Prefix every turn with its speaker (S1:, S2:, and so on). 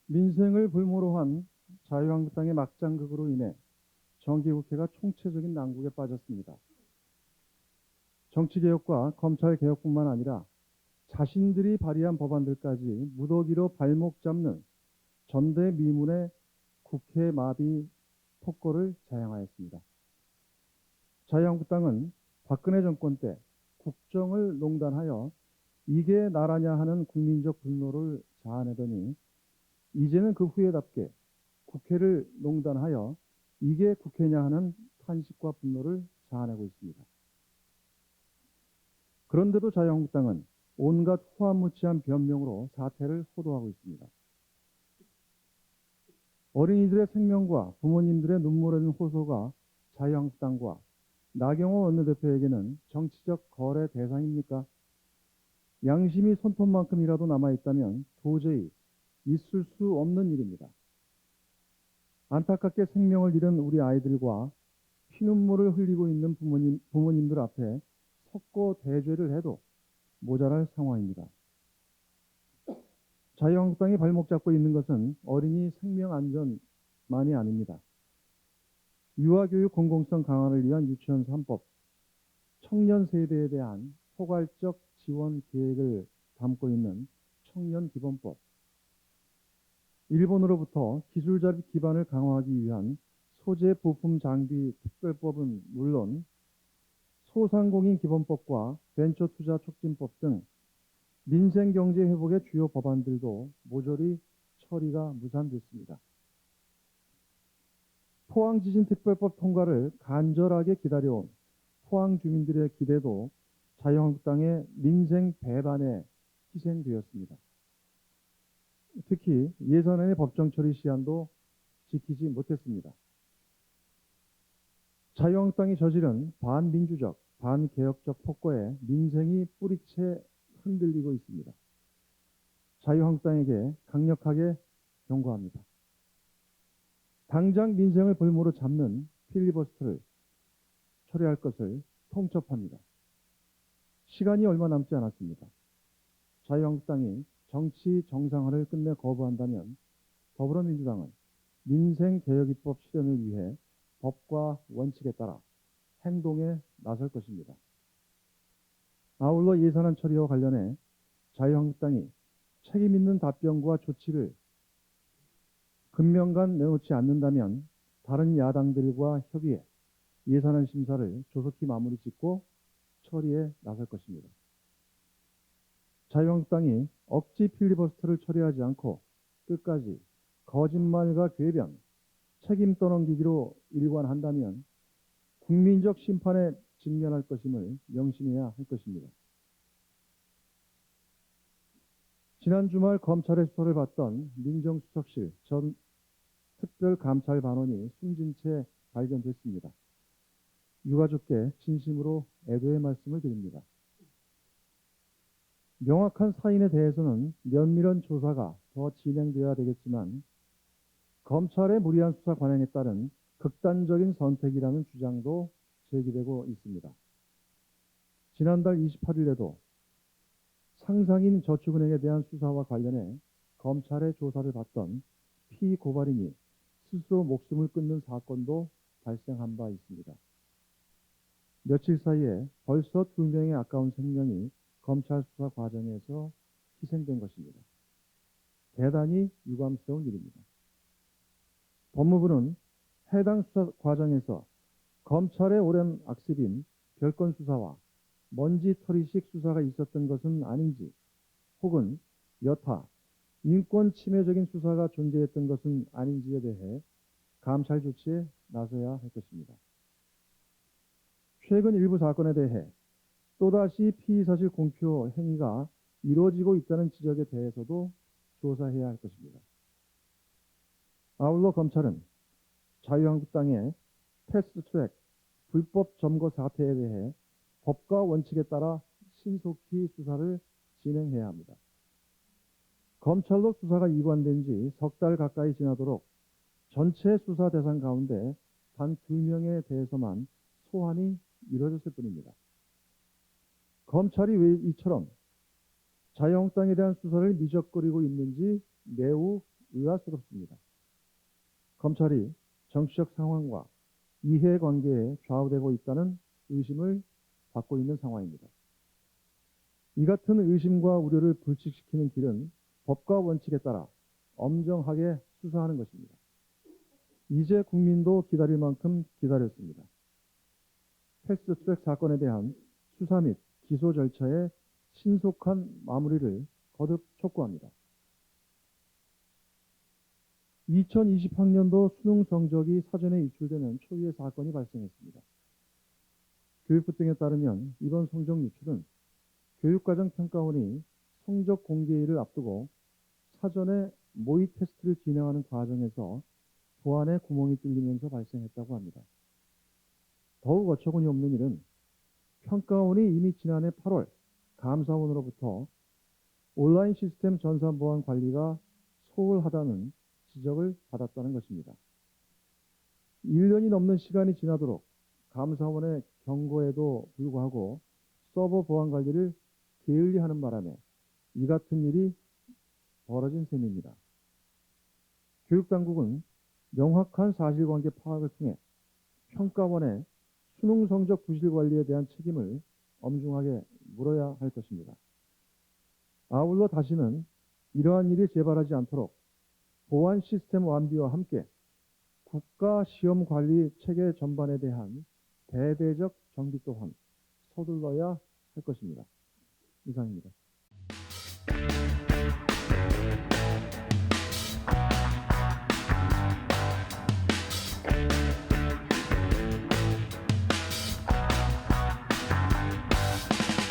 S1: 민생을 볼모로 한 자유한국당의 막장극으로 인해 정기국회가 총체적인 난국에 빠졌습니다. 정치개혁과 검찰개혁뿐만 아니라 자신들이 발의한 법안들까지 무더기로 발목 잡는 전대미문의 국회 마비 폭거를 자행하였습니다. 자유한국당은 박근혜 정권 때 국정을 농단하여 이게 나라냐 하는 국민적 분노를 자아내더니 이제는 그 후회답게 국회를 농단하여 이게 국회냐 하는 탄식과 분노를 자아내고 있습니다. 그런데도 자유한국당은 온갖 후안무치한 변명으로 사태를 호도하고 있습니다. 어린이들의 생명과 부모님들의 눈물 흘린 호소가 자유한국당과 나경원 원내대표에게는 정치적 거래 대상입니까? 양심이 손톱만큼이라도 남아있다면 도저히 있을 수 없는 일입니다. 안타깝게 생명을 잃은 우리 아이들과 피눈물을 흘리고 있는 부모님들 앞에 석고 대죄를 해도 모자랄 상황입니다. 자유한국당이 발목 잡고 있는 것은 어린이 생명 안전만이 아닙니다. 유아교육 공공성 강화를 위한 유치원 3법, 청년 세대에 대한 포괄적 지원 계획을 담고 있는 청년기본법, 일본으로부터 기술자립 기반을 강화하기 위한 소재 부품 장비 특별법은 물론 소상공인 기본법과 벤처투자 촉진법 등 민생경제 회복의 주요 법안들도 모조리 처리가 무산됐습니다. 포항지진특별법 통과를 간절하게 기다려온 포항 주민들의 기대도 자유한국당의 민생 배반에 희생되었습니다. 특히 예산안의 법정 처리 시한도 지키지 못했습니다. 자유한국당이 저지른 반민주적, 반개혁적 폭거에 민생이 뿌리채 흔들리고 있습니다. 자유한국당에게 강력하게 경고합니다. 당장 민생을 볼모로 잡는 필리버스터를 처리할 것을 통첩합니다. 시간이 얼마 남지 않았습니다. 자유한국당이 정치 정상화를 끝내 거부한다면 더불어민주당은 민생개혁입법 실현을 위해 법과 원칙에 따라 행동에 나설 것입니다. 아울러 예산안 처리와 관련해 자유한국당이 책임 있는 답변과 조치를 금명간 내놓지 않는다면 다른 야당들과 협의해 예산안 심사를 조속히 마무리 짓고 처리에 나설 것입니다. 자유한국당이 억지 필리버스터를 처리하지 않고 끝까지 거짓말과 궤변, 책임 떠넘기기로 일관한다면 국민적 심판에 직면할 것임을 명심해야 할 것입니다. 지난 주말 검찰의 수사를 받던 민정수석실 전 특별감찰반원이 숨진 채 발견됐습니다. 유가족께 진심으로 애도의 말씀을 드립니다. 명확한 사인에 대해서는 면밀한 조사가 더 진행되어야 되겠지만 검찰의 무리한 수사 관행에 따른 극단적인 선택이라는 주장도 제기되고 있습니다. 지난달 28일에도 상상인 저축은행에 대한 수사와 관련해 검찰의 조사를 받던 피고발인이 스스로 목숨을 끊는 사건도 발생한 바 있습니다. 며칠 사이에 벌써 2명의 아까운 생명이 검찰 수사 과정에서 희생된 것입니다. 대단히 유감스러운 일입니다. 법무부는 해당 수사 과정에서 검찰의 오랜 악습인 별건 수사와 먼지털이식 수사가 있었던 것은 아닌지, 혹은 여타 인권 침해적인 수사가 존재했던 것은 아닌지에 대해 감찰 조치에 나서야 할 것입니다. 최근 일부 사건에 대해 또다시 피의사실 공표 행위가 이루어지고 있다는 지적에 대해서도 조사해야 할 것입니다. 아울러 검찰은 자유한국당의 패스트트랙 불법 점거 사태에 대해 법과 원칙에 따라 신속히 수사를 진행해야 합니다. 검찰로 수사가 이관된 지 석 달 가까이 지나도록 전체 수사 대상 가운데 단 2명에 대해서만 소환이 이루어졌을 뿐입니다. 검찰이 왜 이처럼 자유한국당에 대한 수사를 미적거리고 있는지 매우 의아스럽습니다. 검찰이 정치적 상황과 이해관계에 좌우되고 있다는 의심을 받고 있는 상황입니다. 이 같은 의심과 우려를 불식시키는 길은 법과 원칙에 따라 엄정하게 수사하는 것입니다. 이제 국민도 기다릴 만큼 기다렸습니다. 패스트트랙 사건에 대한 수사 및 기소 절차의 신속한 마무리를 거듭 촉구합니다. 2020학년도 수능 성적이 사전에 유출되는 초유의 사건이 발생했습니다. 교육부 등에 따르면 이번 성적 유출은 교육과정평가원이 성적 공개일을 앞두고 사전에 모의 테스트를 진행하는 과정에서 보안에 구멍이 뚫리면서 발생했다고 합니다. 더욱 어처구니 없는 일은 평가원이 이미 지난해 8월 감사원으로부터 온라인 시스템 전산보안 관리가 소홀하다는 지적을 받았다는 것입니다. 1년이 넘는 시간이 지나도록 감사원의 경고에도 불구하고 서버 보안 관리를 게을리하는 바람에 이 같은 일이 벌어진 셈입니다. 교육당국은 명확한 사실관계 파악을 통해 평가원의 수능 성적 부실 관리에 대한 책임을 엄중하게 물어야 할 것입니다. 아울러 다시는 이러한 일이 재발하지 않도록 보안 시스템 완비와 함께 국가 시험 관리 체계 전반에 대한 대대적 정비 또한 서둘러야 할 것입니다. 이상입니다.